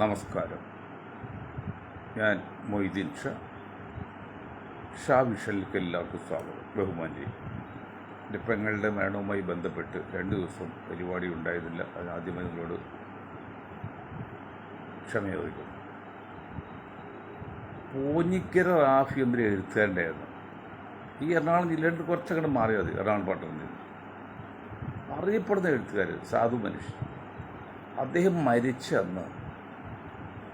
നമസ്കാരം. ഞാൻ മൊയ്തീൻ ഷാ വിഷലിലേക്ക് എല്ലാവർക്കും സ്വാഗതം. ബഹുമാനി, എൻ്റെ പെങ്ങളുടെ മരണവുമായി ബന്ധപ്പെട്ട് 2 ദിവസം പരിപാടി ഉണ്ടായിരുന്നില്ല. അതിനാദ്യമായി നിങ്ങളോട് ക്ഷമ ചോദിക്കുന്നു. പോഞ്ഞിക്കര റാഫി എന്നൊരു എഴുത്തുകാരൻ്റെയായിരുന്നു. ഈ എറണാകുളം ജില്ലയിൽ കുറച്ചങ്ങോട്ട് മാറിയാൽ മതി. എറണാകുളം പട്ടണത്തിൽ അറിയപ്പെടുന്ന എഴുത്തുകാർ, സാധു മനുഷ്യൻ. അദ്ദേഹം മരിച്ച അന്ന്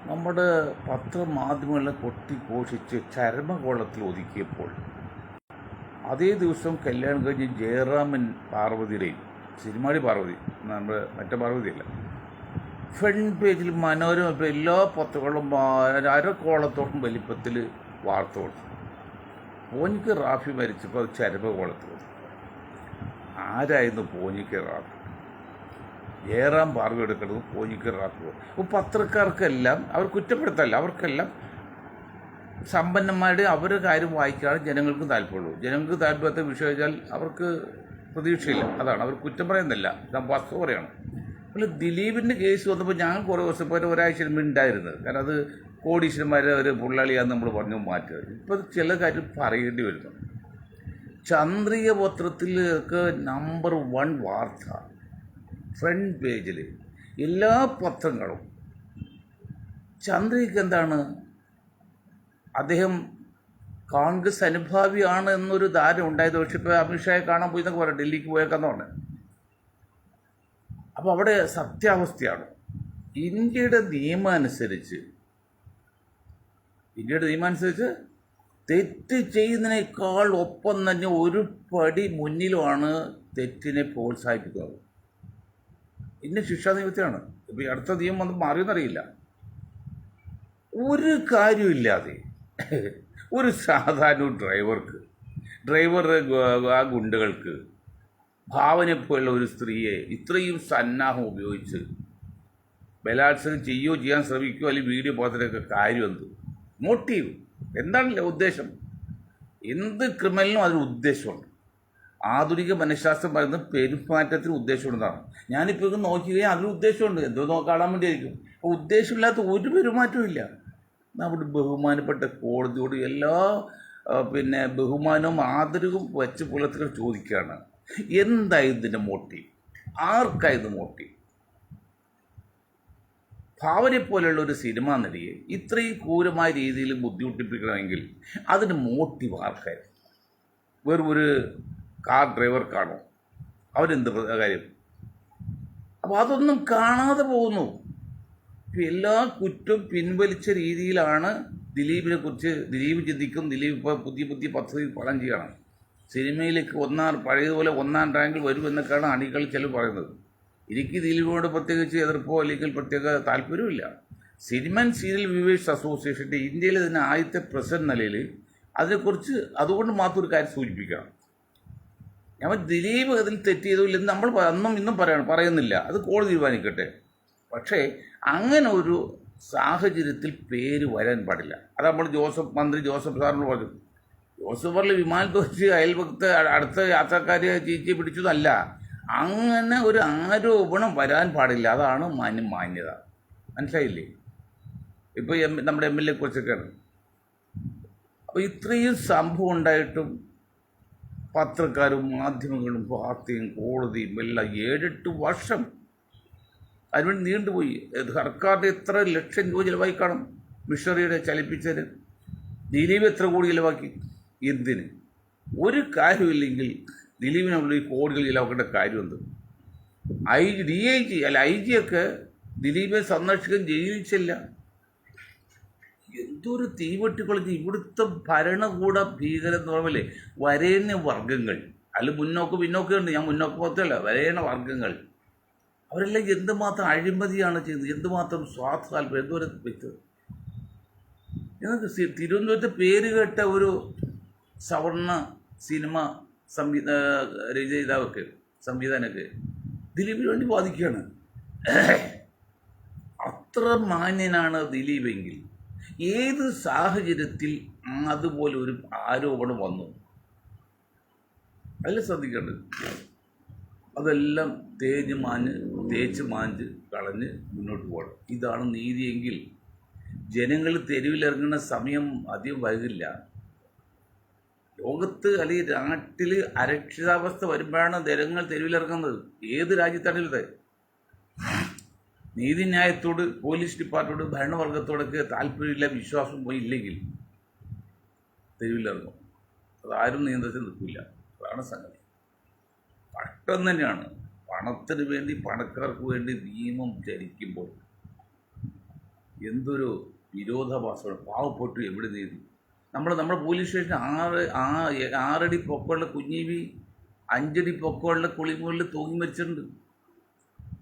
നമ്മുടെ പത്രമാധ്യമങ്ങളെ കൊട്ടിഘോഷിച്ച് ചരമകോളത്തിൽ ഒതുക്കിയപ്പോൾ അതേ ദിവസം കല്യാണം കഴിഞ്ഞ് ജയറാമൻ പാർവതിയുടെയും സിനിമാടി പാർവതി, നമ്മുടെ മറ്റേ പാർവതിയല്ല, ഫ്രണ്ട് പേജിൽ മനോരമ ഇപ്പോൾ എല്ലാ പത്രങ്ങളും അരക്കോളത്തോളം വലിപ്പത്തിൽ വാർത്ത കൊടുത്തു. പോഞ്ഞിക്ക് റാഫി മരിച്ചപ്പോൾ അത് ചരമകോളത്തിൽ ഒതുക്കി. ആരായിരുന്നു പോഞ്ഞിക്ക് റാഫി? ജയറാം പാർവതി എടുക്കുന്നത് പോഞ്ഞിക്ക് റാഫി. അപ്പോൾ പത്രക്കാർക്കെല്ലാം അവർ കുറ്റപ്പെടുത്തല്ല, അവർക്കെല്ലാം സമ്പന്നന്മാരുടെ അവരുടെ കാര്യം വായിക്കാതെ ജനങ്ങൾക്ക് താല്പര്യമുള്ളൂ. ജനങ്ങൾക്ക് താല്പര്യത്തെ വിഷയം വെച്ചാൽ അവർക്ക് പ്രതീക്ഷയില്ല. അതാണ് അവർ കുറ്റം പറയുന്നില്ല, ഞാൻ വസ്തു പറയണം. അപ്പോൾ ദിലീപിൻ്റെ കേസ് വന്നപ്പോൾ ഞാൻ കുറേ ദിവസം ഇപ്പോൾ ഒരാഴ്ച ഉണ്ടായിരുന്നത്, കാരണം അത് കോടീശ്വരന്മാരെ ഒരു പുള്ളളിയാന്ന് നമ്മൾ പറഞ്ഞു മാറ്റുക. ഇപ്പോൾ ചില കാര്യം പറയേണ്ടി വരുന്നു. ചന്ദ്രിക പത്രത്തിലൊക്കെ നമ്പർ 1 വാർത്ത, ഫ്രണ്ട് പേജിൽ എല്ലാ പത്രങ്ങളും. ചന്ദ്രിക എന്താണ്, അദ്ദേഹം കോൺഗ്രസ് അനുഭാവിയാണ് എന്നൊരു ധാരണ ഉണ്ടായത്. പക്ഷെ ഇപ്പോൾ അമിത്ഷായെ കാണാൻ പോയി എന്നൊക്കെ പറയാം, ഡൽഹിക്ക് പോയേക്കാന്ന് പറഞ്ഞു. അപ്പോൾ അവിടെ സത്യാവസ്ഥയാണ്. ഇന്ത്യയുടെ നിയമം അനുസരിച്ച് തെറ്റ് ചെയ്യുന്നതിനേക്കാൾ ഒപ്പം തന്നെ ഒരു പടി മുന്നിലുമാണ് തെറ്റിനെ പ്രോത്സാഹിപ്പിക്കുന്നത്. ഇന്ത്യൻ ശിക്ഷാ നിയമത്തിലാണ്. ഇപ്പോൾ ഈ അടുത്ത നിയമം വന്ന് മാറിയെന്നറിയില്ല. ഒരു കാര്യമില്ലാതെ ഒരു സാധാരണ ഡ്രൈവറുടെ ആ ഗുണ്ടകൾക്ക് ഭാവനയെപ്പോലുള്ള ഒരു സ്ത്രീയെ ഇത്രയും സന്നാഹം ഉപയോഗിച്ച് ബലാത്സംഗം ചെയ്യാൻ ശ്രമിക്കുകയോ അല്ലെങ്കിൽ വീഡിയോ പോകത്തിനൊക്കെ കാര്യം എന്ത്? മോട്ടീവ് എന്താണല്ലോ ഉദ്ദേശം? എന്ത് ക്രിമിനലിനും അതിന് ഉദ്ദേശമുണ്ട്. ആധുനിക മനഃശാസ്ത്രം പറയുന്നത് പെരുമാറ്റത്തിന് ഉദ്ദേശമുണ്ടെന്നാണ്. ഞാനിപ്പോൾ ഇത് നോക്കുകയും അതിന് ഉദ്ദേശമുണ്ട്, എന്തോ കാണാൻ വേണ്ടിയായിരിക്കും. അപ്പോൾ ഉദ്ദേശമില്ലാത്ത ഒരു പെരുമാറ്റവും ഇല്ല. നമ്മുടെ ബഹുമാനപ്പെട്ട കോടതിയോട് എല്ലാ ബഹുമാനവും ആദരവും വെച്ച് പുലർത്തുകൾ ചോദിക്കുകയാണ്, എന്തായിരുന്നു ഇതിൻ്റെ മോട്ടീവ്? ആർക്കായിരുന്നു മോട്ടീവ്? ഭാവനയെ പോലെയുള്ള ഒരു സിനിമാ നടിയെ ഇത്രയും ക്രൂരമായ രീതിയിൽ ബുദ്ധിമുട്ടിപ്പിക്കണമെങ്കിൽ അതിന് മോട്ടീവ് ആർക്കായിരുന്നു? വെറും ഒരു കാർ ഡ്രൈവർക്കാണോ? അവരെന്ത് കാര്യം? അപ്പോൾ അതൊന്നും കാണാതെ പോകുന്നു. എല്ലാ കുറ്റവും പിൻവലിച്ച രീതിയിലാണ് ദിലീപിനെ കുറിച്ച് ദിലീപ് ചിന്തിക്കും. ദിലീപ് ഇപ്പോൾ പുതിയ പദ്ധതി പണം ചെയ്യണം, സിനിമയിലേക്ക് പഴയതുപോലെ 1ാം റാങ്കിൽ വരുമെന്നൊക്കെയാണ് അണികൾ ചിലർ പറയുന്നത്. എനിക്ക് ദിലീപിനോട് പ്രത്യേകിച്ച് എതിർപ്പോ അല്ലെങ്കിൽ പ്രത്യേക താല്പര്യമില്ല. സിനിമ ആൻഡ് സീരിയൽ വ്യൂവേഴ്സ് അസോസിയേഷൻ്റെ ഇന്ത്യയിലെ തന്നെ ആദ്യത്തെ പ്രസിഡന്റ് നിലയിൽ അതിനെക്കുറിച്ച് അതുകൊണ്ട് മാത്രം ഒരു കാര്യം സൂചിപ്പിക്കണം. ഞാൻ ദിലീപ് അതിൽ തെറ്റ് ചെയ്തു ഇല്ലെന്ന് നമ്മൾ അന്നും ഇന്നും പറയുന്നില്ല, അത് കോടതി തീരുമാനിക്കട്ടെ. പക്ഷേ അങ്ങനെ ഒരു സാഹചര്യത്തിൽ പേര് വരാൻ പാടില്ല. അത് നമ്മൾ മന്ത്രി ജോസഫ് സാറിനോട് പറഞ്ഞു. ജോസഫ് സാറിൽ വിമാനത്തിൽ വെച്ച് അയൽപക്കത്തെ അടുത്ത യാത്രക്കാരെ ചീച്ചി പിടിച്ചതല്ല. അങ്ങനെ ഒരു ആരോപണം വരാൻ പാടില്ല. അതാണ് മാന്യത. മനസ്സിലായില്ലേ? ഇപ്പോൾ നമ്മുടെ MLA കുറിച്ചൊക്കെയാണ്. അപ്പോൾ ഇത്രയും സംഭവം ഉണ്ടായിട്ടും പത്രക്കാരും മാധ്യമങ്ങളും പാർട്ടിയും കോടതിയും എല്ലാം 7-8 വർഷം അതിനുവേണ്ടി നീണ്ടുപോയി. സർക്കാരിൻ്റെ എത്ര ലക്ഷം രൂപ ചിലവായി കാണും മിഷണറിയുടെ ചലിപ്പിച്ചതിന്? ദിലീപ് എത്ര കോടി ചിലവാക്കി? എന്തിന്? ഒരു കാര്യമില്ലെങ്കിൽ ദിലീപിനുള്ള ഈ കോടികൾ ചിലവാക്കേണ്ട കാര്യം എന്ത്? IG ഒക്കെ ദിലീപിനെ സന്ദർശിക്കാൻ ജയിലിച്ചില്ല. എന്തൊരു തീവെട്ടിക്കൊളിച്ച് ഇവിടുത്തെ ഭരണകൂട ഭീകരം എന്ന് പറയുമ്പോൾ വരേണ്യ വർഗങ്ങൾ, അല്ല പിന്നോക്കമുണ്ട്, ഞാൻ മുന്നോക്കമൊത്തല്ല, വരേണ്യ വർഗങ്ങൾ അവരെല്ലാം എന്തുമാത്രം അഴിമതിയാണ് ചെയ്തത്, എന്തുമാത്രം സ്വാർത്ഥ താല്പര്യം, എന്തോരം വ്യക്തി. ഞങ്ങൾക്ക് തിരുവനന്തപുരത്ത് പേര് കേട്ട ഒരു സവർണ സിനിമ സംവിധാനമൊക്കെ ദിലീപിന് വേണ്ടി വാദിക്കുകയാണ്. അത്ര മാന്യനാണ് ദിലീപെങ്കിൽ ഏത് സാഹചര്യത്തിൽ അതുപോലെ ഒരു ആരോപണം വന്നു? അതിൽ ശ്രദ്ധിക്കേണ്ടത്. അതെല്ലാം തേഞ്ഞ് മാഞ്ഞ് തേച്ച് മാഞ്ച് കളഞ്ഞ് മുന്നോട്ട് പോകണം. ഇതാണ് നീതിയെങ്കിൽ ജനങ്ങൾ തെരുവിലിറങ്ങുന്ന സമയം അധികം വൈകില്ല. ലോകത്ത് അല്ലെങ്കിൽ നാട്ടിൽ അരക്ഷിതാവസ്ഥ വരുമ്പോഴാണ് ജനങ്ങൾ തെരുവിലിറങ്ങുന്നത്. ഏത് രാജ്യത്താണിത്? നീതിന്യായത്തോട്, പോലീസ് ഡിപ്പാർട്ട്മെൻറ്റോട്, ഭരണവർഗത്തോടൊക്കെ താല്പര്യമില്ല, വിശ്വാസം പോയി ഇല്ലെങ്കിൽ തെരുവിലിറങ്ങും. അതാരും നിയന്ത്രിച്ച് നിൽക്കില്ല. അതാണ് സംഗതി. പട്ടം തന്നെയാണ്. പണത്തിന് വേണ്ടി, പണക്കാർക്ക് വേണ്ടി നിയമം ചരിക്കുമ്പോൾ എന്തൊരു വിരോധാഭാസമാണ്. പാവപ്പെട്ടു എവിടെ നീതി? നമ്മുടെ പോലീസ് സ്റ്റേഷൻ 6 അടി പൊക്കമുള്ള കുഞ്ഞീവി 5 അടി പൊക്കമുള്ള കുളിമുകളിൽ തൂങ്ങി മരിച്ചിട്ടുണ്ട്.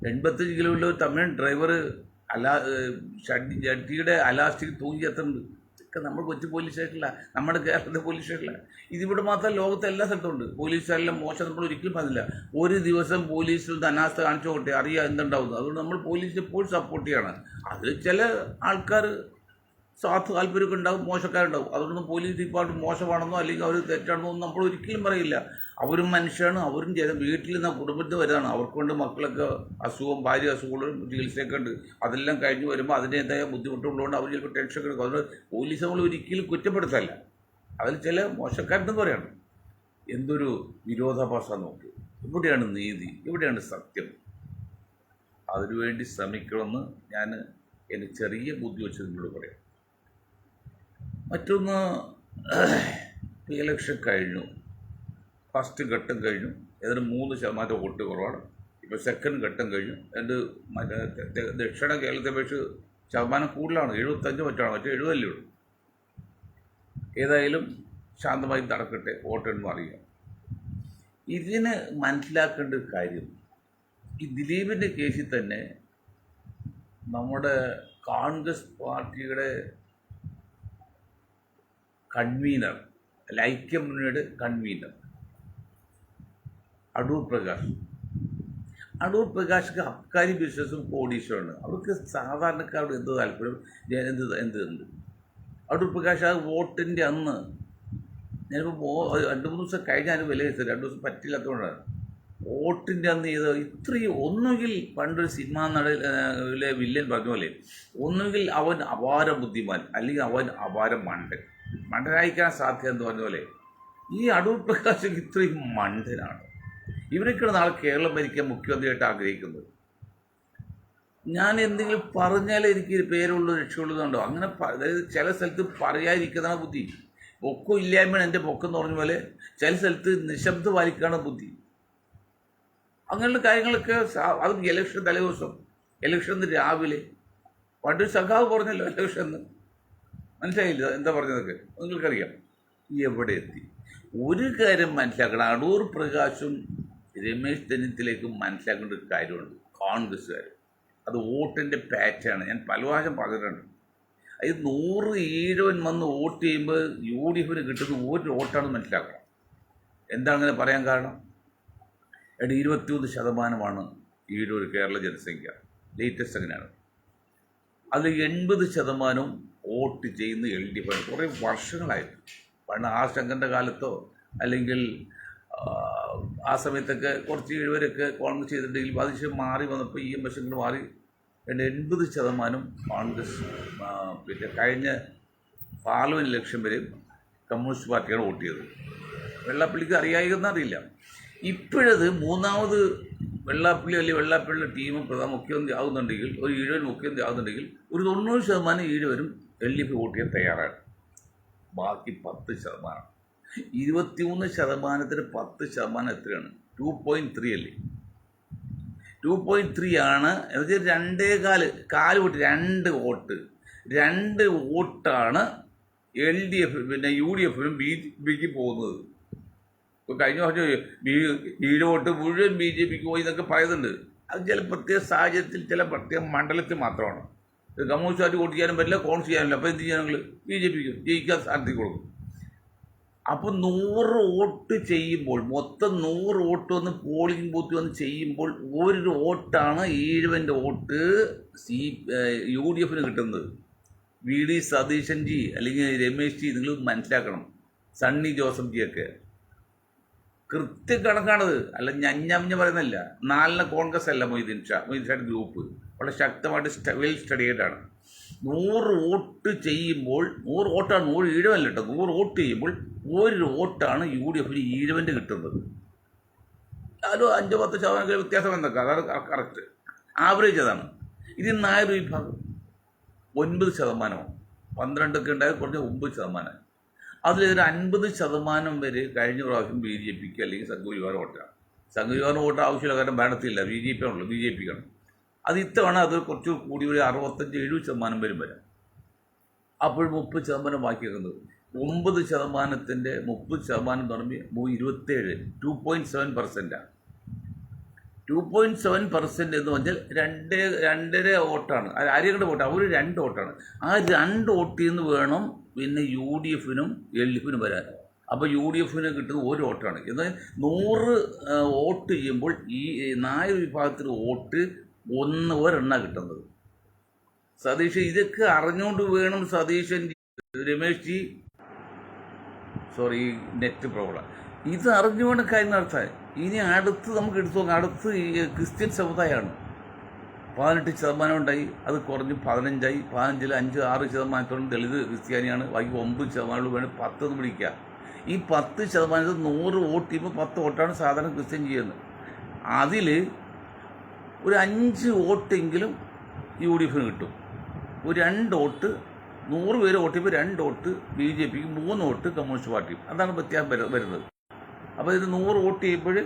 85 കിലോ ഉള്ള ഒരു തമിഴൻ ഡ്രൈവർ ജഡ്ജിയുടെ അലാസ്റ്റിക് തൂങ്ങി എത്തുന്നുണ്ട്. ഇതൊക്കെ നമ്മൾ കൊച്ചു പോലീസ് സ്റ്റേഷനില്ല, നമ്മുടെ കേരളത്തിലെ പോലീസ് സ്റ്റേഷനില്ല. ഇതിവിടെ മാത്രം ലോകത്തെ എല്ലാ സ്ഥലത്തും ഉണ്ട്. പോലീസുകാരെല്ലാം മോശം നമ്മൾ ഒരിക്കലും പറഞ്ഞില്ല. ഒരു ദിവസം പോലീസിൽ അനാസ്ഥ കാണിച്ചു കൊണ്ടേ അറിയാം എന്തുണ്ടാവുന്നത്. അതുകൊണ്ട് നമ്മൾ പോലീസിനെ എപ്പോഴും സപ്പോർട്ട് ചെയ്യണം. അത് ചില ആൾക്കാർ സ്വാർത്ഥ താല്പര്യമൊക്കെ ഉണ്ടാകും, മോശക്കാരുണ്ടാവും. അതുകൊണ്ടൊന്നും പോലീസ് ഡിപ്പാർട്ട്മെൻറ്റ് മോശമാണെന്നോ അല്ലെങ്കിൽ അവർ തെറ്റാണെന്നോ ഒന്നും നമ്മൾ ഒരിക്കലും പറയില്ല. അവരും മനുഷ്യരാണ്. അവരും വീട്ടിൽ നിന്ന് കുടുംബത്തിൽ വരുന്നതാണ്. അവർക്ക് കൊണ്ട് മക്കളൊക്കെ അസുഖം, ഭാര്യ അസുഖങ്ങളും ചികിത്സയൊക്കെ ഉണ്ട്. അതെല്ലാം കഴിഞ്ഞ് വരുമ്പോൾ അതിൻ്റെതായ ബുദ്ധിമുട്ടുള്ളതുകൊണ്ട് അവർ ചിലപ്പോൾ ടെൻഷനൊക്കെ എടുക്കും. അതുകൊണ്ട് പോലീസ് നമ്മൾ ഒരിക്കലും കുറ്റപ്പെടുത്തല്ല. അതിൽ ചില മോശക്കാരെന്ന് പറയണം. എന്തൊരു വിരോധാഭാസം നോക്കി. ഇവിടെയാണ് നീതി, ഇവിടെയാണ് സത്യം. അതിനുവേണ്ടി ശ്രമിക്കണമെന്ന് ഞാൻ എൻ്റെ ചെറിയ ബുദ്ധി വെച്ച് നിങ്ങളോട് പറയാം. മറ്റൊന്ന്, ഇലക്ഷൻ കഴിഞ്ഞു. ഫസ്റ്റ് ഘട്ടം കഴിഞ്ഞു. ഏതാണ്ട് 3% വോട്ട് കുറവാണ്. ഇപ്പോൾ സെക്കൻഡ് ഘട്ടം കഴിഞ്ഞു. മറ്റേ ദക്ഷിണ കേരളത്തെ അപേക്ഷിച്ച് ശതമാനം കൂടുതലാണ്. 75 മറ്റാണ്, മറ്റേ 70 ഉള്ളൂ. ഏതായാലും ശാന്തമായി നടക്കട്ടെ, വോട്ടെണ്ണും അറിയാം. ഇതിന് മനസ്സിലാക്കേണ്ട ഒരു കാര്യം, ഈ ദിലീപിൻ്റെ കേസിൽ തന്നെ നമ്മുടെ കോൺഗ്രസ് പാർട്ടിയുടെ കൺവീനർ, ഐക്യമുന്നണിയുടെ കൺവീനർ അടൂർ പ്രകാശ് അബ്കാരി ബിസിനസ്സും കോടീശ്വരമാണ്. അവർക്ക് സാധാരണക്കാരോട് എന്ത് താല്പര്യം, എന്തുണ്ട്? അടൂർ പ്രകാശ് ആ വോട്ടിൻ്റെ അന്ന് ഞാനിപ്പോൾ 2-3 ദിവസം കഴിഞ്ഞാൽ വിലയിരുത്തത്, 2 ദിവസം പറ്റില്ലാത്തതുകൊണ്ടാണ്. വോട്ടിൻ്റെ അന്ന് ഇത്രയും ഒന്നുകിൽ പണ്ടൊരു സിനിമാ നടയിലെ വില്ലൻ പറഞ്ഞ പോലെ, ഒന്നുകിൽ അവൻ അപാര ബുദ്ധിമാൻ അല്ലെങ്കിൽ അവൻ അപാര മണ്ടനായിക്കാൻ സാധ്യത എന്ന് പറഞ്ഞ പോലെ ഈ അടൂർ പ്രകാശ് ഇത്രയും മണ്ടനാണ്. ഇവരൊക്കെയാണ് നാളെ കേരളം ഭരിക്കാൻ മുഖ്യമന്ത്രിയായിട്ട് ആഗ്രഹിക്കുന്നത്. ഞാൻ എന്തെങ്കിലും പറഞ്ഞാലേ എനിക്ക് പേരുള്ള രക്ഷയുള്ളതുണ്ടോ? അങ്ങനെ അതായത് ചില സ്ഥലത്ത് പറയാതിരിക്കുന്നതാണ് ബുദ്ധി. പൊക്കം ഇല്ലായ്മയാണ് എൻ്റെ പൊക്കം എന്ന് പറഞ്ഞ പോലെ ചില സ്ഥലത്ത് നിശബ്ദ പാലിക്കാണ് ബുദ്ധി. അങ്ങനെയുള്ള കാര്യങ്ങളൊക്കെ അതും ഇലക്ഷൻ തലേദിവസം, ഇലക്ഷൻ രാവിലെ പണ്ടൊരു സഖാവ് പറഞ്ഞല്ലോ ഇലക്ഷൻ എന്ന്. മനസ്സിലായില്ല എന്താ പറഞ്ഞതൊക്കെ? നിങ്ങൾക്കറിയാം. എവിടെ എത്തി? ഒരു കാര്യം മനസ്സിലാക്കണം, അടൂർ പ്രകാശും രമേശ് ചെന്നിത്തലയ്ക്കും മനസ്സിലാക്കേണ്ട ഒരു കാര്യമുണ്ട്. കോൺഗ്രസ്സുകാർ അത് വോട്ടിൻ്റെ പാറ്റാണ്. ഞാൻ പല പ്രാവശ്യം പറഞ്ഞിട്ടുണ്ട്. അത് 100 ഈഴവൻ വന്ന് വോട്ട് ചെയ്യുമ്പോൾ UDFന് കിട്ടുന്ന ഒരു വോട്ടാണെന്ന് മനസ്സിലാക്കണം. എന്താണ് അങ്ങനെ പറയാൻ കാരണം? 21% ഈഴൂർ കേരള ജനസംഖ്യ. ലേറ്റസ്റ്റ് അങ്ങനെയാണ്. അതിൽ 80% വോട്ട് ചെയ്യുന്ന LDF ആണ്. കുറേ വർഷങ്ങളായിട്ട്. പണ്ട് ആ ശങ്കറിൻ്റെ കാലത്തോ അല്ലെങ്കിൽ ആ സമയത്തൊക്കെ കുറച്ച് ഈഴവരൊക്കെ കോൺഗ്രസ് ചെയ്തിട്ടുണ്ടെങ്കിൽ അതിശയം മാറി വന്നപ്പോൾ ഈ വശങ്ങൾ മാറി 80% കോൺഗ്രസ്. പിന്നെ കഴിഞ്ഞ പാർലമെൻറ്റ് ഇലക്ഷൻ വരെ കമ്മ്യൂണിസ്റ്റ് പാർട്ടിയാണ് വോട്ട് ചെയ്തത്. വെള്ളാപ്പള്ളിക്ക് അറിയാമെന്ന് അറിയില്ല. ഇപ്പോഴത് മൂന്നാമത് വെള്ളാപ്പള്ളി അല്ലെങ്കിൽ വെള്ളാപ്പള്ളിയുടെ ടീം മുഖ്യമന്ത്രി ആകുന്നുണ്ടെങ്കിൽ, ഒരു ഈഴവൻ മുഖ്യമന്ത്രി ആകുന്നുണ്ടെങ്കിൽ ഒരു 90% ഈഴവരും LDF വോട്ട് ചെയ്യാൻ തയ്യാറാണ്. ബാക്കി 10%. 23%-ന് 10% എത്രയാണ്? 2.3 അല്ലേ? 2.3 ആണ്. എന്നുവെച്ചാൽ 2.4 വോട്ട്, 2 വോട്ടാണ് LDF പിന്നെ UDFനും BJPക്ക് പോകുന്നത്. ഇപ്പോൾ കഴിഞ്ഞ വർഷം വോട്ട് മുഴുവൻ BJPക്ക് പോയി എന്നൊക്കെ പറയുന്നുണ്ട്. അത് ചില പ്രത്യേക സാഹചര്യത്തിൽ, ചില പ്രത്യേക മണ്ഡലത്തിൽ മാത്രമാണ്. കമ്മ്യൂണിസ്റ്റ് പാർട്ടി വോട്ട് ചെയ്യാനും പറ്റില്ല, കോൺഗ്രസ് ചെയ്യാനില്ല. അപ്പോൾ എന്ത് ചെയ്യാൻ? ഞങ്ങൾ BJPക്ക് ജയിക്കാൻ സ്ഥാനത്തേക്ക് കൊടുക്കും. അപ്പോൾ 100 വോട്ട് ചെയ്യുമ്പോൾ, മൊത്തം 100 വോട്ട് വന്ന് പോളിംഗ് ബൂത്ത് വന്ന് ചെയ്യുമ്പോൾ ഒരു വോട്ടാണ് ഈഴവൻ്റെ വോട്ട് UDFന് കിട്ടുന്നത്. VD സതീശൻ ജി അല്ലെങ്കിൽ രമേശ് ജി, നിങ്ങൾ മനസ്സിലാക്കണം. സണ്ണി ജോസഫ് ജിയൊക്കെ കൃത്യക്കണക്കാണത്, അല്ല ഞഞ്ഞഞ്ഞ പറയുന്നില്ല. 4 കോൺഗ്രസ് അല്ല മൊയ്തീൻ ഷായുടെ ഗ്രൂപ്പ് വളരെ ശക്തമായിട്ട് വെൽ സ്റ്റഡിയേഡാണ്. 100 വോട്ട് ചെയ്യുമ്പോൾ 100 വോട്ടാണ്, 100 ഈഴവല്ല കേട്ടോ, 100 വോട്ട് ചെയ്യുമ്പോൾ 1 വോട്ടാണ് UDF ഈഴവൻ്റെ കിട്ടുന്നത്. അത് 5-10% വ്യത്യാസം എന്തൊക്കെ, അതാണ് കറക്റ്റ്. ആവറേജ് അതാണ്. ഇത് നായർ വിഭാഗം 9%, 12 ഉണ്ടായത് കുറഞ്ഞ 9%. അതിലൊരു 50% വരെ കഴിഞ്ഞ പ്രാവശ്യം BJPക്ക് അല്ലെങ്കിൽ സംഘപരിവാർ വോട്ടാണ്. സംഘപരിവാറിന് വോട്ട് ആവശ്യമില്ല, കാരണം ഭരണത്തില്ല, BJP ആണല്ലോ, BJPക്കാണ്. അത് ഇത്തവണ അത് കുറച്ച് കൂടി ഒരു 65-70% വരും വരാം. അപ്പോൾ 30% ബാക്കി വെക്കുന്നത് 9%-ൻ്റെ 30% തുടങ്ങി 27, 2.7%. 2.7% എന്ന് പറഞ്ഞാൽ 2.5 വോട്ടാണ്. ആര്യങ്ങളുടെ വോട്ട് അവർ 2 വോട്ടാണ്. ആ 2 വോട്ടിൽ നിന്ന് വേണം പിന്നെ UDFനും LDFനും വരാൻ. അപ്പോൾ UDFന് കിട്ടുന്നത് 1 വോട്ടാണ്. എന്നാൽ 100 വോട്ട് ചെയ്യുമ്പോൾ ഈ നായർ വിഭാഗത്തിന് വോട്ട് ഒരെണ്ണ കിട്ടുന്നത്. സതീഷ് ഇതൊക്കെ അറിഞ്ഞുകൊണ്ട് വേണം Satheesan, Ramesh G, sorry net problem, ഇത് അറിഞ്ഞുകൊണ്ട് കാര്യം നടത്താൻ. ഇനി അടുത്ത് നമുക്ക് എടുത്തു നോക്കാം. അടുത്ത് ക്രിസ്ത്യൻ സമുദായമാണ്. 18% ഉണ്ടായി, അത് കുറഞ്ഞ് 15ആയി. 15-ൽ 5-6% ദളിത് ക്രിസ്ത്യാനിയാണ്. ബാക്കി 9% വേണം 10 എന്ന് പിടിക്കുക. ഈ 10% 100 വോട്ട് ചെയ്യുമ്പോൾ 10 വോട്ടാണ് സാധാരണ ക്രിസ്ത്യൻ ചെയ്യുന്നത്. അതിൽ ഒരു 5 വോട്ടെങ്കിലും UDFന് കിട്ടും. ഒരു 2 വോട്ട്, 100 പേര് വോട്ട് ചെയ്യുമ്പോൾ 2 വോട്ട് BJPക്ക്, 3 വോട്ട് കമ്മ്യൂണിസ്റ്റ് പാർട്ടിയും. അതാണ് വ്യത്യാസം വരുന്നത്. അപ്പോൾ ഇത് 100 വോട്ട് ചെയ്യുമ്പോൾ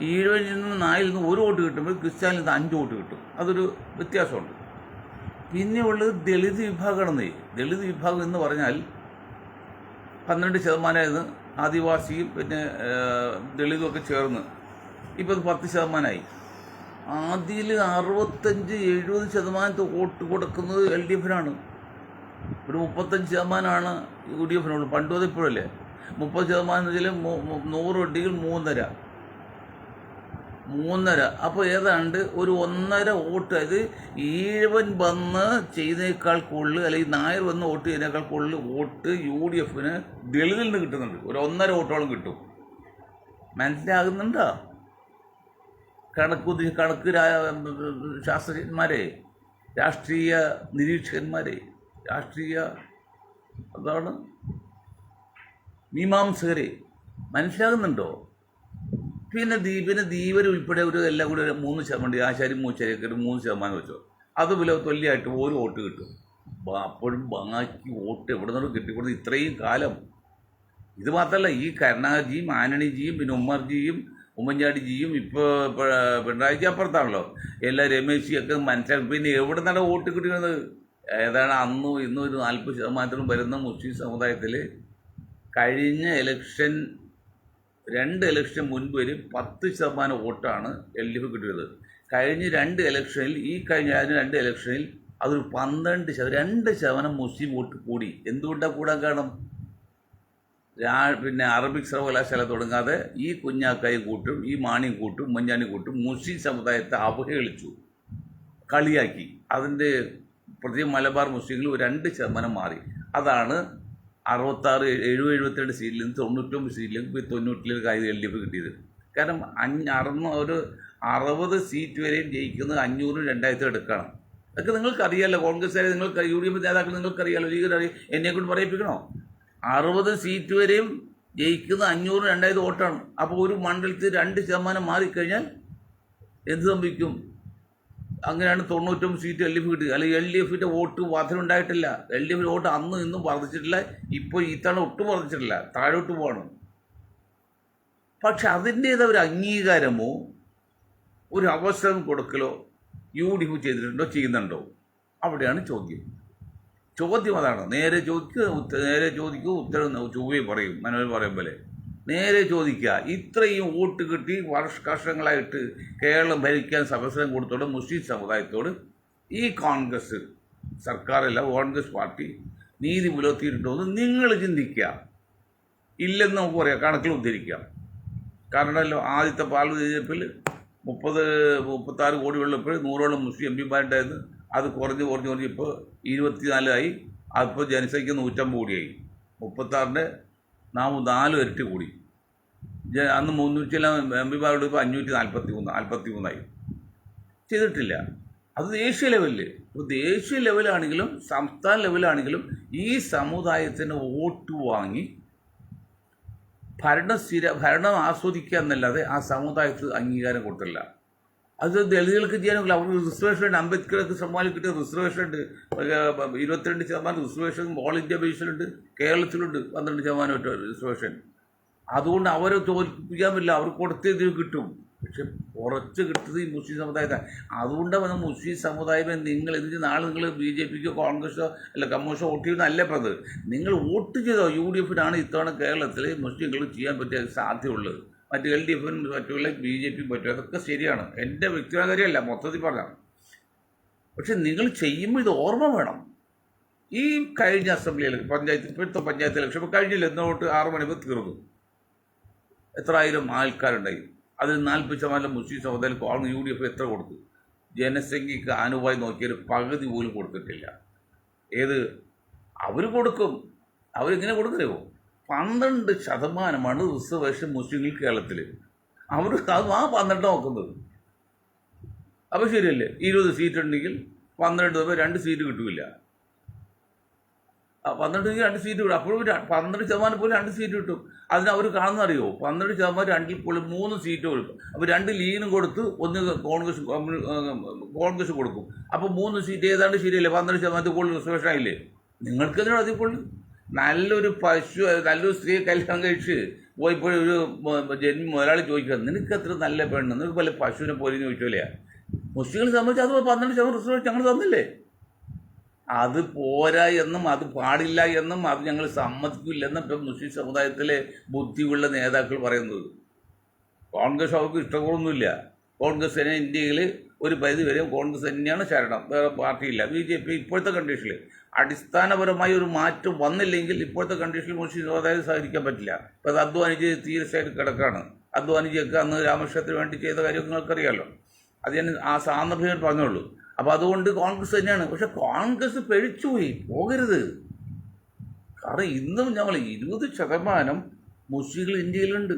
ഈഴവനിൽ നിന്ന് 4-ൽ നിന്ന് 1 വോട്ട് കിട്ടുമ്പോൾ ക്രിസ്ത്യാനിൽ നിന്ന് 5 വോട്ട് കിട്ടും. അതൊരു വ്യത്യാസമുണ്ട്. പിന്നെ ഉള്ളത് ദളിത് വിഭാഗമാണെന്നേ. ദളിത് വിഭാഗം എന്ന് പറഞ്ഞാൽ 12% ആദിവാസിയും പിന്നെ ദളിതുമൊക്കെ ചേർന്ന് ഇപ്പോൾ അത് 10%. അതിൽ 65-70% വോട്ട് കൊടുക്കുന്നത് LDFനാണ്. ഒരു 35% UDFനുള്ളൂ. പണ്ടും അതിപ്പോഴല്ലേ 30%. 100 ഉണ്ടെങ്കിൽ 3.5. അപ്പോൾ ഏതാണ്ട് ഒരു 1.5 വോട്ട്, അത് ഈഴവൻ വന്ന് ചെയ്തേക്കാൾ കൂടുതൽ, അല്ലെങ്കിൽ നായർ വന്ന് വോട്ട് ചെയ്തേക്കാൾ കൂടുതൽ വോട്ട് UDFന് ദളിതിൽ നിന്ന് കിട്ടുന്നുണ്ട്. ഒരു 1.5 വോട്ടോളം കിട്ടും. മനസ്സിലാകുന്നുണ്ടോ? കണക്ക് ശാസ്ത്രജ്ഞന്മാരെ, രാഷ്ട്രീയ നിരീക്ഷകന്മാരെ, അതാണ് മീമാംസകരെ, മനസ്സിലാകുന്നുണ്ടോ? പിന്നെ ധീവർ ഉൾപ്പെടെ എല്ലാം കൂടി ഒരു 3%, ആശാരി മൂച്ചാരിയൊക്കെ ഒരു 3% വെച്ചോ, അതുപോലെ തുല്യമായിട്ട് 1 വോട്ട് കിട്ടും. അപ്പോഴും ബാക്കി വോട്ട് എവിടെ നിന്നും കിട്ടിക്കൊടുത്ത് ഇത്രയും കാലം. ഇത് മാത്രമല്ല, ഈ കരുണാകരജിയും ആന്റണിജിയും പിന്നെ ഉമ്മൻചാണ്ടിജിയും ഇപ്പോൾ പിണറായിക്ക് അപ്പുറത്താണല്ലോ, എല്ലാ രമേശിയൊക്കെ മനസ്സിലാക്കി. പിന്നെ എവിടെ നിന്നാണ് വോട്ട് കിട്ടുന്നത്? ഏതാണ് അന്നും ഇന്നും ഒരു 40% വരുന്ന മുസ്ലിം സമുദായത്തിൽ കഴിഞ്ഞ ഇലക്ഷൻ, 2 ഇലക്ഷൻ മുൻപ് വരെ 10% വോട്ടാണ് LDF കിട്ടിയത്. കഴിഞ്ഞ 2 ഇലക്ഷനിൽ, ഈ കഴിഞ്ഞ 2 ഇലക്ഷനിൽ അതൊരു 2% മുസ്ലിം വോട്ട് കൂടി. എന്തുകൊണ്ടാണ് കൂടാൻ കാരണം? പിന്നെ അറബിക് സർവകലാശാല തുടങ്ങാതെ ഈ കുഞ്ഞാക്കായും കൂട്ടും, ഈ മാണിയും കൂട്ടും, ഉമ്മൻചാണ്ടി കൂട്ടും മുസ്ലിം സമുദായത്തെ അവഹേളിച്ചു, കളിയാക്കി. അതിൻ്റെ പ്രത്യേകം മലബാർ മുസ്ലിങ്ങൾ ഒരു 2% മാറി. അതാണ് 72 സീറ്റിൽ നിന്ന് 99 സീറ്റിലേക്ക് പോയി 90 LDF കിട്ടിയത്. കാരണം ഒരു 60 സീറ്റ് വരെയും ജയിക്കുന്നത് 500-2000 എടുക്കണം. അതൊക്കെ നിങ്ങൾക്കറിയാമല്ലോ. കോൺഗ്രസ്സുകാരെ നിങ്ങൾക്ക്, UDF നേതാക്കൾ നിങ്ങൾക്കറിയാമല്ലോ, ലീഗിനറിയാം, എന്നെക്കൊണ്ട് പറയിപ്പിക്കണോ? 60 സീറ്റ് വരെയും ജയിക്കുന്ന 500-2000 വോട്ടാണ്. അപ്പോൾ ഒരു മണ്ഡലത്തിൽ 2% മാറിക്കഴിഞ്ഞാൽ എന്ത് സംഭവിക്കും? അങ്ങനെയാണ് 99 സീറ്റ് LDF കിട്ടുക. അല്ലെങ്കിൽ LDFൻ്റെ വോട്ട് വർധനയുണ്ടായിട്ടില്ല. LDFൻ്റെ വോട്ട് അന്ന് ഇന്നും വർദ്ധിച്ചിട്ടില്ല. ഇപ്പോൾ ഇത്തവണ ഒട്ടും വർദ്ധിച്ചിട്ടില്ല, താഴോട്ട് പോകണം. പക്ഷെ അതിൻ്റേതായ ഒരു അംഗീകാരമോ ഒരു അവസരം കൊടുക്കലോ UDF ചെയ്തിട്ടുണ്ടോ, ചെയ്യുന്നുണ്ടോ? അവിടെയാണ് ചോദ്യം. അതാണ്. നേരെ ചോദിക്കൂ, ഉത്തരം ചൊവ്വേ പറയും, മനോഹർ പറയും പോലെ. നേരെ ചോദിക്കുക. ഇത്രയും വോട്ട് കിട്ടി വർഷങ്ങളായിട്ട് കേരളം ഭരിക്കാൻ അവസരം കൊടുത്തോടെ മുസ്ലിം സമുദായത്തോട് ഈ കോൺഗ്രസ് സർക്കാരല്ല, കോൺഗ്രസ് പാർട്ടി നീതി പുലർത്തിയിട്ടുണ്ടോ എന്ന് നിങ്ങൾ ചിന്തിക്കുക. ഇല്ലെന്ന് നമുക്ക് പറയാം, കണക്കിൽ ഉദ്ധരിക്കാം. കാരണമല്ലോ, ആദ്യത്തെ പാൽ തെരഞ്ഞെടുപ്പിൽ 36 കോടി ഉള്ളപ്പോൾ 100ഓളം മുസ്ലിം MPമാരുണ്ടായിരുന്നു. അത് കുറഞ്ഞ് ഇപ്പോൾ 24 അപ്പോൾ ജനസംഖ്യ 150 കോടിയായി. 36-ൻ്റെ 4 ഇരട്ടി കൂടി. അന്ന് 300 എംപിമാരോട് ഇപ്പോൾ 543 ചെയ്തിട്ടില്ല. അത് ദേശീയ ലെവലിൽ. ഇപ്പോൾ ദേശീയ ലെവലാണെങ്കിലും സംസ്ഥാന ലെവലാണെങ്കിലും ഈ സമുദായത്തിന് വോട്ട് വാങ്ങി ഭരണം ആസ്വദിക്കുക എന്നല്ലാതെ ആ സമുദായത്തിന് അംഗീകാരം കൊടുത്തില്ല. അത് ദളിതുകൾക്ക് ചെയ്യാനുള്ള അവർക്ക് റിസർവേഷൻ ഉണ്ട്. അംബേദ്കർക്ക് സമ്മാനം കിട്ടിയ റിസർവേഷൻ ഉണ്ട്. 22% റിസർവേഷൻ ഓൾ ഇന്ത്യ ബേസിലുണ്ട്. കേരളത്തിലുണ്ട് 12% റിസർവേഷൻ. അതുകൊണ്ട് അവരെ തോൽപ്പിക്കാൻ പറ്റില്ല. അവർക്ക് കൊടുത്തത് കിട്ടും. പക്ഷെ കുറച്ച് കിട്ടുന്നത് ഈ മുസ്ലിം സമുദായത്താണ്. അതുകൊണ്ടാണ് മുസ്ലിം സമുദായമേ നിങ്ങൾ ഇതിന് നാളെ നിങ്ങൾ BJPക്കോ കോൺഗ്രസോ അല്ല കമ്മ്യൂണിസ്റ്റോ വോട്ട് ചെയ്യുന്നതല്ല പറഞ്ഞത്. നിങ്ങൾ വോട്ട് ചെയ്തോ UDFനാണ് ഇത്തവണ കേരളത്തിൽ മുസ്ലിങ്ങൾക്ക് ചെയ്യാൻ പറ്റിയ സാധ്യതയുള്ളത്. മറ്റ് LDFനും പറ്റുള്ള BJPയും പറ്റും. അതൊക്കെ ശരിയാണ്. എൻ്റെ വ്യക്തിഗത കാര്യമല്ല, മൊത്തത്തിൽ പറഞ്ഞാൽ. പക്ഷെ നിങ്ങൾ ചെയ്യുമ്പോൾ ഇത് ഓർമ്മ വേണം. ഈ കഴിഞ്ഞ അസംബ്ലി ഇപ്പോഴത്തെ പഞ്ചായത്ത് ഇലക്ഷൻ ഇപ്പോൾ കഴിഞ്ഞില്ല. എന്നോട്ട് 6 മണിക്ക് തീർന്നു. എത്ര ആയിരം ആൾക്കാരുണ്ടായി. അതിൽ 40% മുസ്ലിം സമുദായം UDF എത്ര കൊടുത്തു? ജനസംഖ്യക്ക് ആനുപായി നോക്കിയാൽ പകുതി പോലും കൊടുത്തിട്ടില്ല. ഏത് അവർ കൊടുക്കും? അവരിങ്ങനെ കൊടുക്കരുമോ? 12% റിസർവേഷൻ മുസ്ലിങ്ങൾ കേരളത്തിൽ. അവർ അത് ആ 12 നോക്കുന്നത്. അപ്പോൾ ശരിയല്ലേ? 20 സീറ്റ് ഉണ്ടെങ്കിൽ 12 2 സീറ്റ് കിട്ടില്ല. 12 2 സീറ്റ് കിട്ടും. അപ്പോഴും 12% പോലും 2 സീറ്റ് കിട്ടും. അതിന് അവർ കാണുന്ന അറിയോ? 12% 2 പോലും 3 സീറ്റ് കൊടുക്കും. അപ്പോൾ 2 ലീഗിനും കൊടുത്ത് 1 കോൺഗ്രസ് കൊടുക്കും. അപ്പോൾ 3 സീറ്റ് ഏതാണ്ട് ശരിയല്ലേ? 12% കൂടുതൽ റിസർവേഷൻ ആയില്ലേ? നിങ്ങൾക്കെതിനാണ് അതിൽ കൂടുതൽ. നല്ലൊരു നല്ലൊരു സ്ത്രീ കല്യാണം കഴിച്ച് പോയിപ്പോൾ ഒരു മുതലാളി ചോദിക്കുക, നിനക്ക് എത്ര നല്ല പെണ്ണ്, നിനക്ക് പല പശുവിനെ പോലെ ചോദിച്ചില്ലേ? മുസ്ലിങ്ങളെ സംബന്ധിച്ച് അത് 12% റിസർവേഷൻ ഞങ്ങൾ തന്നില്ലേ? അത് പോരാ എന്നും അത് പാടില്ല എന്നും അത് ഞങ്ങൾ സമ്മതിക്കില്ലെന്നും ഇപ്പം മുസ്ലിം സമുദായത്തിലെ ബുദ്ധിയുള്ള നേതാക്കൾ പറയുന്നത്. കോൺഗ്രസ് അവർക്ക് ഇഷ്ടങ്ങളൊന്നുമില്ല. കോൺഗ്രസ് തന്നെ ഇന്ത്യയിൽ ഒരു പരിധി വരെ കോൺഗ്രസ് തന്നെയാണ് ശരണം, വേറെ പാർട്ടിയില്ല. BJP ഇപ്പോഴത്തെ കണ്ടീഷനിൽ അടിസ്ഥാനപരമായി ഒരു മാറ്റം വന്നില്ലെങ്കിൽ ഇപ്പോഴത്തെ കണ്ടീഷനിൽ മുസ്ലിം സമുദായം സഹകരിക്കാൻ പറ്റില്ല. ഇപ്പം അത് അധ്വാനിച്ച് തീർച്ചയായിട്ടും കിടക്കാണ്. അധ്വാനിച്ചൊക്കെ അന്ന് രാമകൃഷ്ണത്തിന് വേണ്ടി ചെയ്ത കാര്യം നിങ്ങൾക്കറിയാമല്ലോ. അത് ഞാൻ ആ സാന്ദർഭ്യം പറഞ്ഞോളൂ. അപ്പോൾ അതുകൊണ്ട് കോൺഗ്രസ് തന്നെയാണ്. പക്ഷെ കോൺഗ്രസ് പിഴച്ചുപോയി പോകരുത്. കാരണം ഇന്നും ഞങ്ങൾ 20% മുസ്ലിങ്ങൾ ഇന്ത്യയിലുണ്ട്.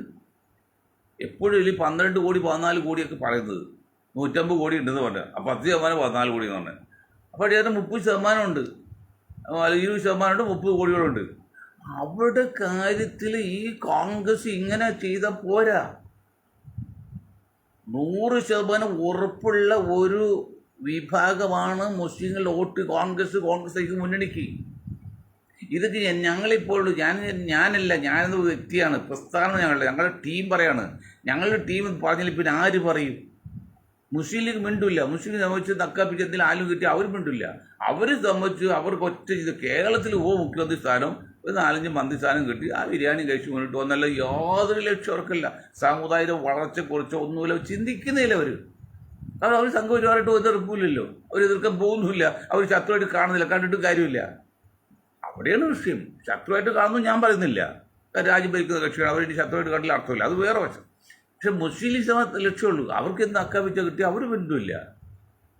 എപ്പോഴും ഇതിൽ 12 കോടി 14 കോടിയൊക്കെ പറയുന്നത് 150 കോടി ഉണ്ടെന്ന് പറഞ്ഞാൽ, അപ്പോൾ 10% 14 കോടി എന്ന് പറഞ്ഞാൽ, അപ്പോൾ അതിനകത്ത് 30% ഉണ്ട്, 20% ഉണ്ട്, 30 കോടികളുണ്ട്. അവരുടെ കാര്യത്തിൽ ഈ കോൺഗ്രസ് ഇങ്ങനെ ചെയ്താൽ പോരാ. 100% ഉറപ്പുള്ള ഒരു വിഭാഗമാണ് മുസ്ലിങ്ങളുടെ വോട്ട് കോൺഗ്രസ് മുന്നണിക്ക്. ഇതൊക്കെ ഞങ്ങളിപ്പോൾ ഞാനല്ല, ഞാനെന്ന വ്യക്തിയാണ്, പ്രസ്ഥാനം ഞങ്ങളുടെ ടീം പറയാണ്. ഞങ്ങളുടെ ടീം പറഞ്ഞാൽ പിന്നെ ആര് പറയും? മുസ്ലിം ലീഗ് മിണ്ടില്ല. മുസ്ലിം സംബന്ധിച്ച് തക്കാപ്പിച്ചത്തിൽ ആലും കിട്ടി അവർ മിണ്ടില്ല. അവർ സംബന്ധിച്ച് അവർക്ക് ഒറ്റ ചെയ്ത് കേരളത്തിൽ മുഖ്യമന്ത്രി സ്ഥാനം ഒരു 4-5 മന്ത്രിസ്ഥാനം കിട്ടി. ആ ബിരിയാണി കഴിച്ച് മുന്നിട്ട് വന്നല്ല, യാതൊരു ലക്ഷ്യം അവർക്കില്ല. സാമുദായിക വളർച്ചയെക്കുറിച്ചോ ഒന്നുമില്ല, ചിന്തിക്കുന്നില്ല അവർ. കാരണം അവർ സംഘപരിവാറായിട്ട് എതിർപ്പില്ലല്ലോ, അവർ എതിർക്കാൻ പോകുന്നില്ല, അവർ ശത്രുവായിട്ട് കാണുന്നില്ല, കണ്ടിട്ട് കാര്യമില്ല. അവിടെയാണ് വിഷയം. ശത്രുവായിട്ട് കാണുന്നു ഞാൻ പറയുന്നില്ല, രാജ്യം ഭരിക്കുന്ന കക്ഷിയാണ്, അവരുടെ ശത്രുവായിട്ട് കണ്ടില്ല അർത്ഥമില്ല, അത് വേറെ വശം. പക്ഷെ മുസ്ലിം ലീഗ് ലക്ഷ്യമുള്ളൂ. അവർക്ക് എന്ത് അക്കാപിച്ച കിട്ടി അവർ ബന്ധമില്ല.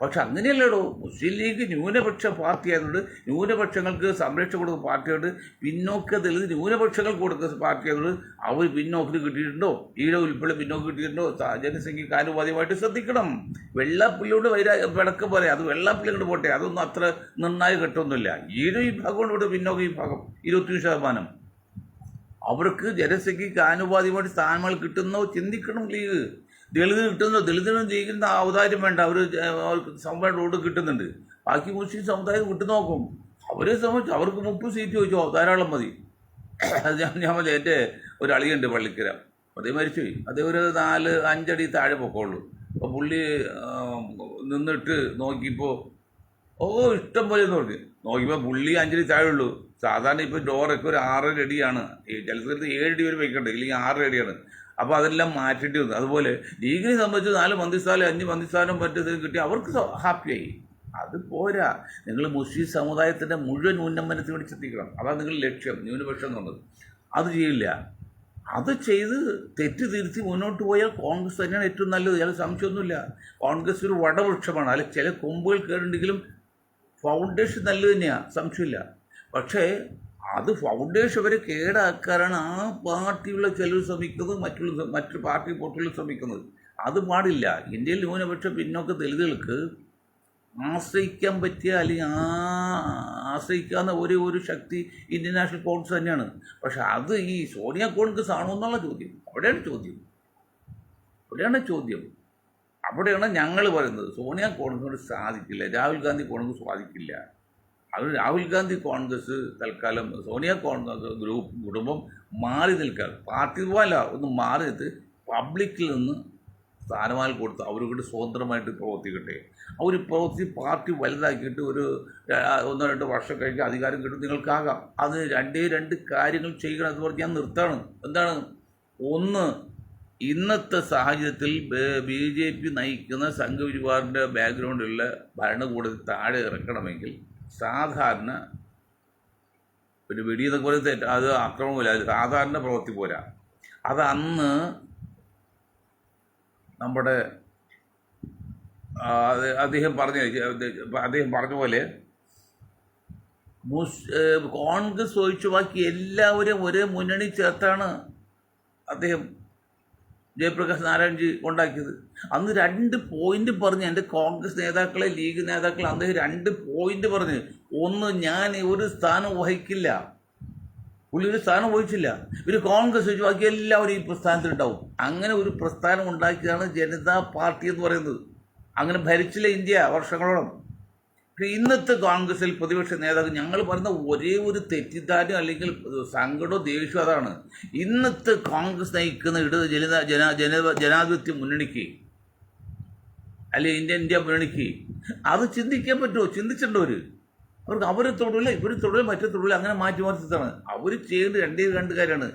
പക്ഷെ അങ്ങനെയല്ലടോ, മുസ്ലിം ലീഗ് ന്യൂനപക്ഷ പാർട്ടിയായതുകൊണ്ട്, ന്യൂനപക്ഷങ്ങൾക്ക് സംരക്ഷണം കൊടുക്കുന്ന പാർട്ടിയോട് പിന്നോക്കത്തിൽ ന്യൂനപക്ഷങ്ങൾക്ക് കൊടുക്കുന്ന പാർട്ടിയായതുകൊണ്ട് അവർ പിന്നോക്കിന് കിട്ടിയിട്ടുണ്ടോ, ഈഴ ഉൾപ്പെടെ പിന്നോക്ക് കിട്ടിയിട്ടുണ്ടോ? ജനസംഖ്യക്ക് ആനുപാതികമായിട്ട് ശ്രദ്ധിക്കണം. വെള്ളാപ്പള്ളിയോട് വിളക്ക് പറയാം, അത് വെള്ളാപ്പള്ളി കൊണ്ട് പോട്ടെ, അതൊന്നും അത്ര നിർണായക ഘട്ടമൊന്നുമില്ല. ഈഴ വിഭാഗമാണ് ഇവിടെ പിന്നോക്ക വിഭാഗം 21%. അവർക്ക് ജനസംഖ്യക്ക് ആനുപാതികമായിട്ട് സ്ഥാനങ്ങൾ കിട്ടുന്നോ ചിന്തിക്കണം ലീഗ്. ദളിത് കിട്ടുന്നോ, ദളിതിനും ലീഗിന് ഔദാര്യം വേണ്ട, അവർക്ക് സമുദായം റോഡ് കിട്ടുന്നുണ്ട്. ബാക്കി മുസ്ലിം സമുദായം വിട്ടു നോക്കും. അവരെ സംബന്ധിച്ച് അവർക്ക് 30 സീറ്റ് ചോദിച്ചോ, ധാരാളം മതി. അത് ഞാൻ എൻ്റെ ഒരു അളിയുണ്ട് പള്ളിക്കര, അതേ മരിച്ചുപോയി. അതേ ഒരു 4-5 അടി താഴെ പൊക്കമുള്ളൂ. അപ്പോൾ പുള്ളി നിന്നിട്ട് നോക്കിയപ്പോൾ ഇഷ്ടം പോലെ നോക്കിയപ്പോൾ പുള്ളി 5 അടി താഴെ ഉള്ളൂ. സാധാരണ ഇപ്പോൾ ഡോറൊക്കെ ഒരു 6 അടിയാണ്, ചില സ്ഥലത്ത് 7 അടി വരെ വയ്ക്കണ്ടേ, ഇല്ലെങ്കിൽ 6 അടിയാണ്. അപ്പോൾ അതെല്ലാം മാറ്റിയിട്ട് വന്നു. അതുപോലെ ലീഗിനെ സംബന്ധിച്ച് 4 മന്ത്രിസ്ഥാനം 5 മന്ത്രിസ്ഥാനം മറ്റേത് കിട്ടി, അവർക്ക് ഹാപ്പിയായി. അത് പോരാ. നിങ്ങൾ മുസ്ലിം സമുദായത്തിൻ്റെ മുഴുവൻ ഉന്നമനത്തിന് വേണ്ടി ചിന്തിക്കണം. അതാണ് നിങ്ങളുടെ ലക്ഷ്യം, ന്യൂനപക്ഷം എന്നുള്ളത്. അത് ചെയ്യില്ല. അത് ചെയ്ത് തെറ്റ് തിരുത്തി മുന്നോട്ട് പോയാൽ കോൺഗ്രസ് തന്നെയാണ് ഏറ്റവും നല്ലത്. അയാൾ സംശയമൊന്നുമില്ല. കോൺഗ്രസ് ഒരു വടവൃക്ഷമാണ്. അതിൽ ചില കൊമ്പുകൾ കയറുണ്ടെങ്കിലും ഫൗണ്ടേഷൻ നല്ലത് തന്നെയാണ്, സംശയമില്ല. പക്ഷേ അത് ഫൗണ്ടേഷൻ വരെ കേടാക്കാനാണ് ആ പാർട്ടിയുള്ള ചിലർ ശ്രമിക്കുന്നത്, മറ്റു പാർട്ടി പൊട്ടുകൾ ശ്രമിക്കുന്നത്. അത് പാടില്ല. ഇന്ത്യയിൽ ന്യൂനപക്ഷ പിന്നോക്ക ദളിതുകൾക്ക് ആശ്രയിക്കാൻ പറ്റിയ അല്ലെങ്കിൽ ആശ്രയിക്കാവുന്ന ഒരു ശക്തി ഇന്ത്യൻ നാഷണൽ കോൺഗ്രസ് തന്നെയാണ്. പക്ഷെ അത് ഈ സോണിയ കോൺഗ്രസ് ആണോ എന്നുള്ള ചോദ്യം, അവിടെയാണ് ചോദ്യം. അവിടെയാണ് ഞങ്ങൾ പറയുന്നത് സോണിയ കോൺഗ്രസിനോട് സാധിക്കില്ല, രാഹുൽ ഗാന്ധി കോൺഗ്രസ് സാധിക്കില്ല. അത് രാഹുൽ ഗാന്ധി കോൺഗ്രസ് തൽക്കാലം സോണിയ കോൺഗ്രസ് കുടുംബം മാറി നിൽക്കാൻ, പാർട്ടി പോലല്ല, ഒന്ന് മാറി നിന്നിട്ട് പബ്ലിക്കിൽ നിന്ന് സ്ഥാനമാനം കൊടുത്ത് അവർക്ക് സ്വതന്ത്രമായിട്ട് പ്രവർത്തിക്കട്ടെ. അവർ പാർട്ടി വലുതാക്കിയിട്ട് ഒരു 1-2 വർഷം കഴിഞ്ഞ് അധികാരം കിട്ടും നിങ്ങൾക്കാകാം. അത് രണ്ട് കാര്യങ്ങൾ ചെയ്യണം എന്ന് പറഞ്ഞ് ഞാൻ നിർത്താണ്. എന്താണ്? ഒന്ന്, ഇന്നത്തെ സാഹചര്യത്തിൽ BJP നയിക്കുന്ന സംഘപരിവാറിൻ്റെ ബാക്ക്ഗ്രൗണ്ടിലുള്ള ഭരണകൂടത്തിൽ താഴെ ഇറക്കണമെങ്കിൽ സാധാരണ ഒരു വെടിയെന്നൊക്കെ പറയുന്നത് അത് ആക്രമണമില്ല, അത് സാധാരണ പ്രവൃത്തി പോരാ. അത് അന്ന് നമ്മുടെ അദ്ദേഹം പറഞ്ഞ പോലെ കോൺഗ്രസ് ഒഴിച്ചു ബാക്കി എല്ലാവരും ഒരേ മുന്നണി ചേർത്താണ് അദ്ദേഹം ജയപ്രകാശ് നാരായൺജി ഉണ്ടാക്കിയത്. അന്ന് 2 പോയിന്റ് പറഞ്ഞ് എൻ്റെ കോൺഗ്രസ് നേതാക്കളെ, ലീഗ് നേതാക്കളെ അദ്ദേഹം 2 പോയിന്റ് പറഞ്ഞ്. ഒന്ന്, ഞാൻ ഒരു സ്ഥാനം വഹിക്കില്ല. പുള്ളി ഒരു സ്ഥാനം വഹിച്ചില്ല. ഒരു കോൺഗ്രസ് വെച്ച് ബാക്കി എല്ലാവരും ഈ പ്രസ്ഥാനത്തിലുണ്ടാവും. അങ്ങനെ ഒരു പ്രസ്ഥാനം ഉണ്ടാക്കിയതാണ് ജനതാ പാർട്ടി എന്ന് പറയുന്നത്. അങ്ങനെ ഭരിച്ചില്ല ഇന്ത്യ വർഷങ്ങളോളം. ഇന്നത്തെ കോൺഗ്രസിൽ പ്രതിപക്ഷ നേതാവ് ഞങ്ങൾ പറയുന്ന ഒരേ ഒരു തെറ്റിദ്ധാരണ അല്ലെങ്കിൽ സങ്കടമോ ദേഷ്യം അതാണ്. ഇന്നത്തെ കോൺഗ്രസ് നയിക്കുന്ന ജനാധിപത്യ മുന്നണിക്ക് അല്ലെങ്കിൽ ഇന്ത്യ മുന്നണിക്ക് അത് ചിന്തിക്കാൻ പറ്റുമോ? ചിന്തിച്ചിട്ടുണ്ടോ? അവരെ തൊഴില്ല, ഇവർ തൊഴിൽ, മറ്റേ തൊഴിൽ, അങ്ങനെ മാറ്റിത്താണ് അവർ ചെയ്യുന്നത്. രണ്ട് കാര്യമാണ്.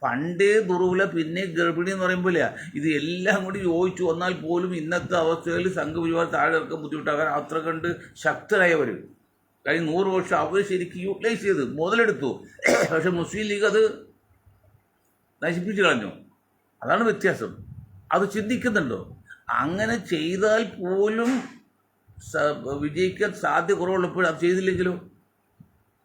പണ്ടേ ദുർബല പിന്നെ ഗർഭിണി എന്ന് പറയുമ്പോൾ ഇത് എല്ലാം കൂടി യോജിച്ചു വന്നാൽ പോലും ഇന്നത്തെ അവസ്ഥയിൽ സംഘപരിവാർ താഴെ ഇറക്കാൻ ബുദ്ധിമുട്ടാകാൻ അത്ര കണ്ട് ശക്തരായവർ കഴിഞ്ഞ 100 വർഷം അവർ ശരിക്കും യൂട്ടിലൈസ് ചെയ്ത് മുതലെടുത്തു. പക്ഷെ മുസ്ലിം ലീഗ് അത് നശിപ്പിച്ചു കളഞ്ഞു. അതാണ് വ്യത്യാസം. അത് ചിന്തിക്കുന്നുണ്ടോ? അങ്ങനെ ചെയ്താൽ പോലും വിജയിക്കാൻ സാധ്യത കുറവുള്ളപ്പോൾ അത് ചെയ്തില്ലെങ്കിലോ?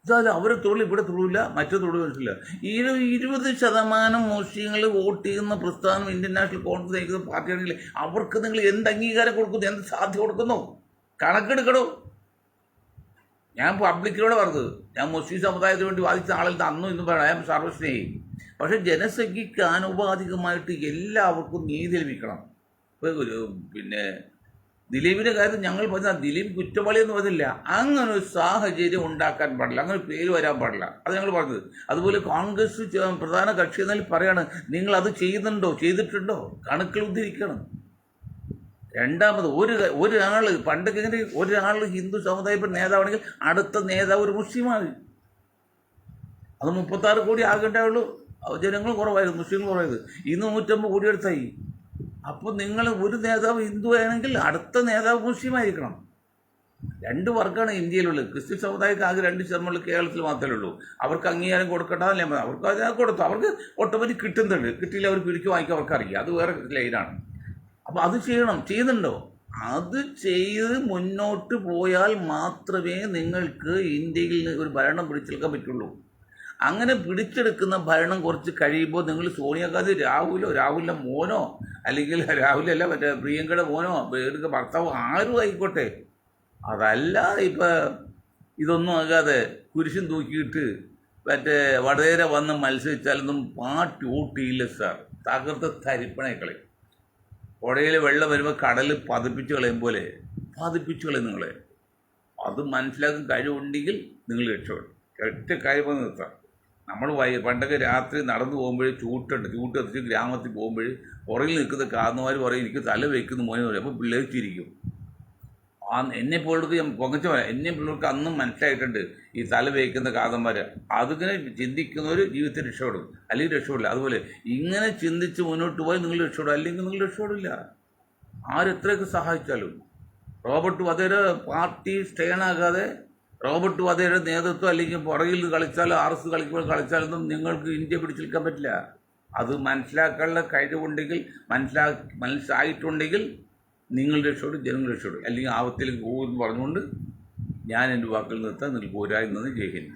ഇതായാലും അവരെ തൊഴിൽ ഇവിടെ തൊഴിലില്ല, മറ്റു തൊഴിൽ മനസ്സില്ല. 20% മുസ്ലിങ്ങൾ വോട്ട് ചെയ്യുന്ന പ്രസ്ഥാനം ഇന്ത്യൻ നാഷണൽ കോൺഗ്രസ് നയിക്കുന്ന പാർട്ടിയാണെങ്കിൽ അവർക്ക് നിങ്ങൾ എന്ത് അംഗീകാരം കൊടുക്കുന്നു, എന്ത് സാധ്യത കൊടുക്കുന്നു? കണക്കെടുക്കണോ? ഞാൻ പബ്ലിക്കിനോട് പറഞ്ഞത്, ഞാൻ മുസ്ലിം സമുദായത്തിന് വേണ്ടി വാദിച്ച ആളിൽ അന്നും ഇന്നും പറയാം സർവസ്നേഹി. പക്ഷെ ജനസംഖ്യയ്ക്ക് ആനുപാതികമായിട്ട് എല്ലാവർക്കും നീതി ലഭിക്കണം. പിന്നെ ദിലീപിൻ്റെ കാര്യത്തിൽ ഞങ്ങൾ പറഞ്ഞാൽ ദിലീപ് കുറ്റവാളി എന്ന് പറഞ്ഞില്ല. അങ്ങനെ ഒരു സാഹചര്യം ഉണ്ടാക്കാൻ പാടില്ല, അങ്ങനെ പേര് വരാൻ പാടില്ല. അത് ഞങ്ങൾ പറഞ്ഞത്. അതുപോലെ കോൺഗ്രസ് പ്രധാന കക്ഷി എന്നാൽ പറയാണ്, നിങ്ങൾ അത് ചെയ്യുന്നുണ്ടോ, ചെയ്തിട്ടുണ്ടോ, കണക്കിൽ ഉദ്ധരിക്കണം. രണ്ടാമത്, ഒരാൾ പണ്ടൊക്കെ ഇങ്ങനെ ഒരാൾ ഹിന്ദു സമുദായപ്പെട്ട നേതാവാണെങ്കിൽ അടുത്ത നേതാവ് ഒരു മുസ്ലിമാണ്. അത് 36 കോടി ആകേണ്ടേ ഉള്ളൂ. ജനങ്ങൾ കുറവായിരുന്നു, മുസ്ലിങ്ങൾ കുറവായത്. ഇന്ന് 150 കോടി അടുത്തായി. അപ്പോൾ നിങ്ങൾ ഒരു നേതാവ് ഹിന്ദു ആണെങ്കിൽ അടുത്ത നേതാവ് മുസ്ലിം ആയിരിക്കണം. 2 വർഗ്ഗമാണ് ഇന്ത്യയിലുള്ളത്. ക്രിസ്ത്യൻ സമുദായക്ക് ആകെ 2 ശതമാനം കേരളത്തിൽ മാത്രമേ ഉള്ളൂ. അവർക്ക് അംഗീകാരം കൊടുക്കണ്ടല്ലേ? അവർക്ക് അത് കൊടുത്തു, അവർക്ക് ഓട്ടോമാറ്റിക് കിട്ടുന്നുണ്ട്. കിട്ടിയില്ല അവർ പിടിച്ചു വാങ്ങിക്കാൻ അവർക്ക് അറിയാം. അത് വേറെ ലൈനാണ്. അപ്പോൾ അത് ചെയ്യുന്നുണ്ടോ? അത് ചെയ്ത് മുന്നോട്ട് പോയാൽ മാത്രമേ നിങ്ങൾക്ക് ഇന്ത്യയിൽ ഒരു ഭരണം പിടിച്ചെടുക്കാൻ പറ്റുള്ളൂ. അങ്ങനെ പിടിച്ചെടുക്കുന്ന ഭരണം കുറച്ച് കഴിയുമ്പോൾ നിങ്ങൾ സോണിയാഗാന്ധി രാഹുലിൻ്റെ മോനോ അല്ലെങ്കിൽ രാഹുലല്ല മറ്റേ പ്രിയങ്കയുടെ മോനോ ഭർത്താവോ ആരും ആയിക്കോട്ടെ, അതല്ലാതെ ഇതൊന്നും ആകാതെ കുരിശും തൂക്കിയിട്ട് മറ്റേ വടകര വന്ന് മത്സരിച്ചാലൊന്നും പാർട്ടി വോട്ടിയില്ല സാർ. തകർത്ത് തരിപ്പണേക്കളെ പുഴയിൽ വെള്ളം വരുമ്പോൾ കടൽ പതിപ്പിച്ച് കളയും പോലെ പതിപ്പിച്ച് കളയും നിങ്ങളെ. അത് മനസ്സിലാക്കാൻ കഴിവുണ്ടെങ്കിൽ നിങ്ങൾ രക്ഷപ്പെടും. ഒറ്റ കാര്യം നിർത്താം. നമ്മൾ പണ്ടൊക്കെ രാത്രി നടന്നു പോകുമ്പോൾ ചൂട്ട് എത്തിച്ച് ഗ്രാമത്തിൽ പോകുമ്പോൾ പുറകിൽ നിൽക്കുന്ന കാരണവന്മാർ പറയും, എനിക്ക് തല വയ്ക്കുന്ന മോനെ പറയും. അപ്പോൾ പിള്ളേർ ചിരിക്കും. എന്നെ പിള്ളേർക്ക് ഞാൻ പൊങ്ങച്ച പറയാം, എന്നെ പിള്ളേർക്ക് അന്നും മനസ്സിലായിട്ടുണ്ട് ഈ തല വയ്ക്കുന്ന കാരണന്മാർ. അതിങ്ങനെ ചിന്തിക്കുന്നവർ ജീവിതത്തിൽ രക്ഷപ്പെടും, അല്ലെങ്കിൽ രക്ഷപ്പെടില്ല. അതുപോലെ ഇങ്ങനെ ചിന്തിച്ച് മുന്നോട്ട് പോയി നിങ്ങൾ രക്ഷപ്പെടും, അല്ലെങ്കിൽ നിങ്ങൾ രക്ഷപ്പെടില്ല. ആരെത്രയൊക്കെ സഹായിച്ചാലും. റോബർട്ട് വധേര പാർട്ടി സ്റ്റേണാകാതെ റോബർട്ട് വധേരയുടെ നേതൃത്വം അല്ലെങ്കിൽ പുറകിൽ കളിച്ചാലോ RS കളിച്ചാലൊന്നും നിങ്ങൾക്ക് ഇന്ത്യ പിടിച്ചെടുക്കാൻ പറ്റില്ല. അത് മനസ്സിലാക്കാനുള്ള കഴിവുണ്ടെങ്കിൽ, മനസ്സിലായിട്ടുണ്ടെങ്കിൽ നിങ്ങൾ രക്ഷപ്പെടും, ജനങ്ങൾ രക്ഷപ്പെടും. അല്ലെങ്കിൽ ആപത്തിലേക്ക് പോകുമെന്ന് പറഞ്ഞുകൊണ്ട് ഞാൻ എൻ്റെ വാക്കുകൾ നിർത്താൻ നിങ്ങൾക്ക് പോരാ എന്നത് ജയ് ഹിന്ദ്.